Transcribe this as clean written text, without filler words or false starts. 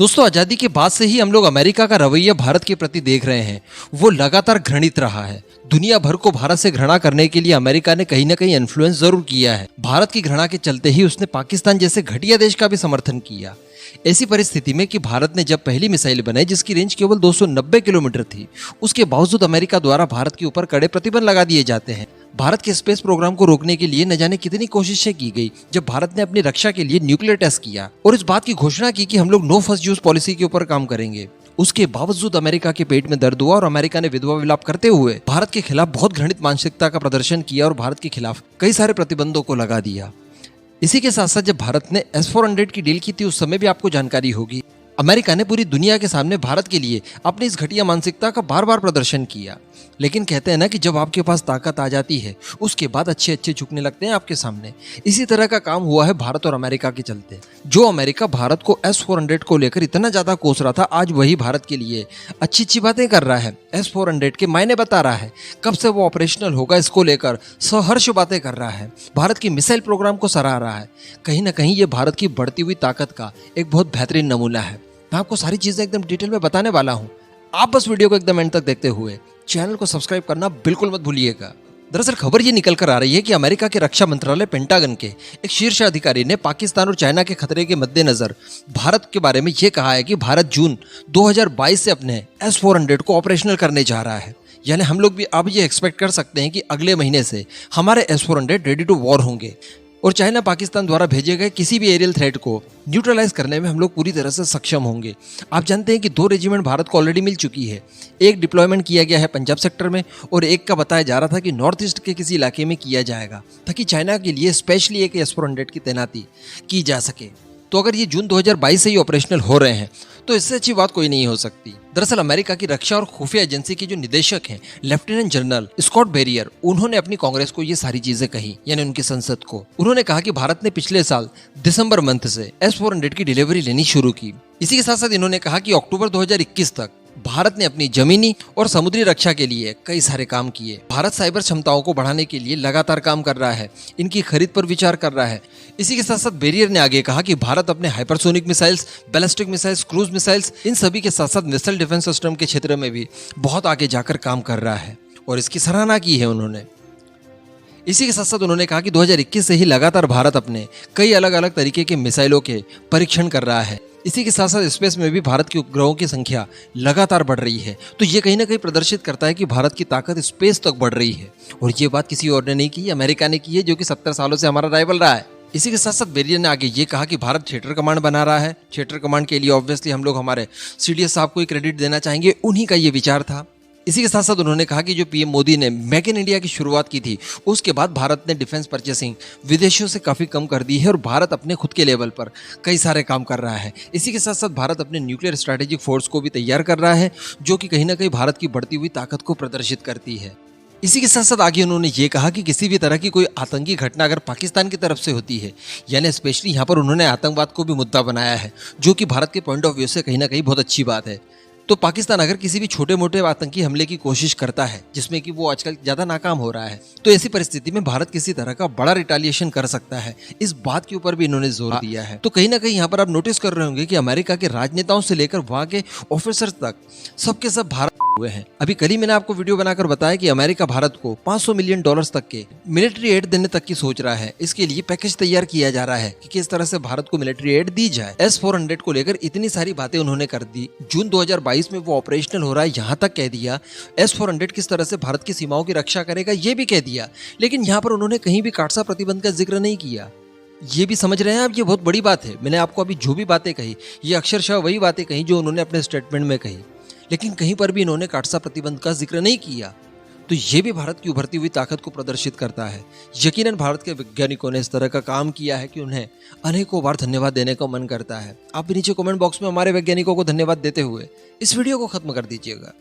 दोस्तों, आज़ादी के बाद से ही हम लोग अमेरिका का रवैया भारत के प्रति देख रहे हैं। वो लगातार घृणित रहा है। दुनिया भर को भारत से घृणा करने के लिए अमेरिका ने कहीं ना कहीं इन्फ्लुएंस जरूर किया है। भारत की घृणा के चलते ही उसने पाकिस्तान जैसे घटिया देश का भी समर्थन किया। ऐसी परिस्थिति में कि भारत ने जब पहली मिसाइल बनाई जिसकी रेंज केवल 290 किलोमीटर थी, उसके बावजूद अमेरिका द्वारा भारत के ऊपर कड़े प्रतिबंध लगा दिए जाते हैं। भारत के स्पेस प्रोग्राम को रोकने के लिए न जाने कितनी कोशिशें की गई जब भारत ने अपनी रक्षा के लिए न्यूक्लियर टेस्ट किया और इस बात की घोषणा की कि हम लोग नो फर्स्ट यूज पॉलिसी के ऊपर काम करेंगे। उसके बावजूद अमेरिका के पेट में दर्द हुआ और अमेरिका ने विधवा विलाप करते हुए भारत के खिलाफ बहुत घृणित मानसिकता का प्रदर्शन किया और भारत के खिलाफ कई सारे प्रतिबंधों को लगा दिया। इसी के साथ साथ जब भारत ने S-400 की डील की थी, उस समय भी आपको जानकारी होगी, अमेरिका ने पूरी दुनिया के सामने भारत के लिए अपनी इस घटिया मानसिकता का बार बार प्रदर्शन किया। लेकिन कहते हैं ना कि जब आपके पास ताकत आ जाती है उसके बाद अच्छे अच्छे झुकने लगते हैं आपके सामने। इसी तरह का काम हुआ है भारत और अमेरिका के चलते। जो अमेरिका भारत को S-400 को लेकर इतना ज्यादा कोस रहा था, आज वही भारत के लिए अच्छी अच्छी बातें कर रहा है। S-400 के मायने बता रहा है, कब से वो ऑपरेशनल होगा इसको लेकर सहर्ष बातें कर रहा है। भारत की मिसाइल प्रोग्राम को सराह रहा है। कहीं ना कहीं ये भारत की बढ़ती हुई ताकत का एक बहुत बेहतरीन नमूना है। मैं आपको सारी चीजें एकदम डिटेल में बताने वाला हूँ। आप बस वीडियो को एकदम एंड तक देखते हुए चैनल को सब्सक्राइब करना बिल्कुल मत भूलिएगा। दरअसल खबर ये निकल कर आ रही है कि अमेरिका के रक्षा मंत्रालय पेंटागन के एक शीर्ष अधिकारी ने पाकिस्तान और चाइना के खतरे के मद्देनजर भारत के बारे में ये कहा है कि भारत जून 2022 से अपने S-400 को ऑपरेशनल करने जा रहा है। यानी हम लोग भी अब ये एक्सपेक्ट कर सकते हैं कि अगले महीने से हमारे S-400 रेडी टू वॉर होंगे और चाइना पाकिस्तान द्वारा भेजे गए किसी भी एरियल थ्रेट को न्यूट्रलाइज करने में हम लोग पूरी तरह से सक्षम होंगे। आप जानते हैं कि 2 रेजिमेंट भारत को ऑलरेडी मिल चुकी है। एक डिप्लॉयमेंट किया गया है पंजाब सेक्टर में और एक का बताया जा रहा था कि नॉर्थ ईस्ट के किसी इलाके में किया जाएगा ताकि चाइना के लिए स्पेशली एक S-400 की तैनाती की जा सके। तो अगर ये जून 2022 से ही ऑपरेशनल हो रहे हैं तो इससे अच्छी बात कोई नहीं हो सकती। दरअसल अमेरिका की रक्षा और खुफिया एजेंसी के जो निदेशक हैं लेफ्टिनेंट जनरल स्कॉट बेरियर, उन्होंने अपनी कांग्रेस को ये सारी चीजें कही, यानी उनकी संसद को। उन्होंने कहा कि भारत ने पिछले साल दिसंबर मंथ से S-400 की डिलीवरी लेनी शुरू की। इसी के साथ साथ इन्होंने कहा कि अक्टूबर 2021 तक भारत ने अपनी जमीनी और समुद्री रक्षा के लिए कई सारे काम किए। भारत साइबर क्षमताओं को बढ़ाने के लिए लगातार काम कर रहा है, इनकी खरीद पर विचार कर रहा है। इसी के साथ साथ बेरियर ने आगे कहा कि भारत अपने hypersonic missiles, ballistic missiles, cruise missiles, इन सभी के साथ साथ मिसाइल डिफेंस सिस्टम के क्षेत्र में भी बहुत आगे जाकर काम कर रहा है और इसकी सराहना की है उन्होंने। इसी के साथ साथ उन्होंने कहा कि 2021 से ही लगातार भारत अपने कई अलग अलग तरीके के मिसाइलों के परीक्षण कर रहा है। इसी के साथ साथ स्पेस में भी भारत के उपग्रहों की संख्या लगातार बढ़ रही है। तो ये कहीं ना कहीं प्रदर्शित करता है कि भारत की ताकत स्पेस तक बढ़ रही है और ये बात किसी और ने नहीं की, अमेरिका ने की है, जो कि 70 सालों से हमारा राइवल रहा है। इसी के साथ साथ बेरियर ने आगे ये कहा कि भारत थिएटर कमांड बना रहा है। थिएटर कमांड के लिए ऑब्वियसली हम लोग हमारे CDS साहब को ही क्रेडिट देना चाहेंगे, उन्हीं का ये विचार था। इसी के साथ साथ उन्होंने कहा कि जो PM मोदी ने मेक इन इंडिया की शुरुआत की थी, उसके बाद भारत ने डिफेंस परचेसिंग विदेशों से काफी कम कर दी है और भारत अपने खुद के लेवल पर कई सारे काम कर रहा है। इसी के साथ साथ भारत अपने न्यूक्लियर स्ट्रैटेजिक फोर्स को भी तैयार कर रहा है, जो कि कहीं ना कहीं भारत की बढ़ती हुई ताकत को प्रदर्शित करती है। इसी के साथ साथ आगे उन्होंने ये कहा कि किसी भी तरह की कोई आतंकी घटना अगर पाकिस्तान की तरफ से होती है, यानी स्पेशली यहाँ पर उन्होंने आतंकवाद को भी मुद्दा बनाया है, जो कि भारत के पॉइंट ऑफ व्यू से कहीं ना कहीं बहुत अच्छी बात है। तो पाकिस्तान अगर किसी भी छोटे मोटे आतंकी हमले की कोशिश करता है, जिसमें कि वो आजकल ज्यादा नाकाम हो रहा है, तो ऐसी परिस्थिति में भारत किसी तरह का बड़ा रिटालिएशन कर सकता है। इस बात के ऊपर भी इन्होंने जोर दिया है। तो कहीं ना कहीं यहाँ पर आप नोटिस कर रहे होंगे कि अमेरिका के राजनेताओं से लेकर वहां के ऑफिसर्स तक सबके सब भारत हुए हैं। अभी कल ही मैंने आपको वीडियो बनाकर बताया कि अमेरिका भारत को $500 मिलियन तक के मिलिट्री एड देने तक की सोच रहा है। इसके लिए पैकेज तैयार किया जा रहा है कि किस तरह से भारत को मिलिट्री एड दी जाए। S-400 को लेकर इतनी सारी बातें उन्होंने कर दी। जून 2022 में वो ऑपरेशनल हो रहा है, यहाँ तक कह दिया। S-400 किस तरह से भारत की सीमाओं की रक्षा करेगा ये भी कह दिया। लेकिन यहाँ पर उन्होंने कहीं भी काटसा प्रतिबंध का जिक्र नहीं किया। ये भी समझ रहे हैं आप, ये बहुत बड़ी बात है। मैंने आपको अभी जो भी बातें कही, ये अक्षरशः वही बातें कही जो उन्होंने अपने स्टेटमेंट में कही, लेकिन कहीं पर भी इन्होंने काटसा प्रतिबंध का जिक्र नहीं किया। तो ये भी भारत की उभरती हुई ताकत को प्रदर्शित करता है। यकीनन भारत के वैज्ञानिकों ने इस तरह का काम किया है कि उन्हें अनेकों बार धन्यवाद देने का मन करता है। आप भी नीचे कमेंट बॉक्स में हमारे वैज्ञानिकों को धन्यवाद देते हुए इस वीडियो को खत्म कर दीजिएगा।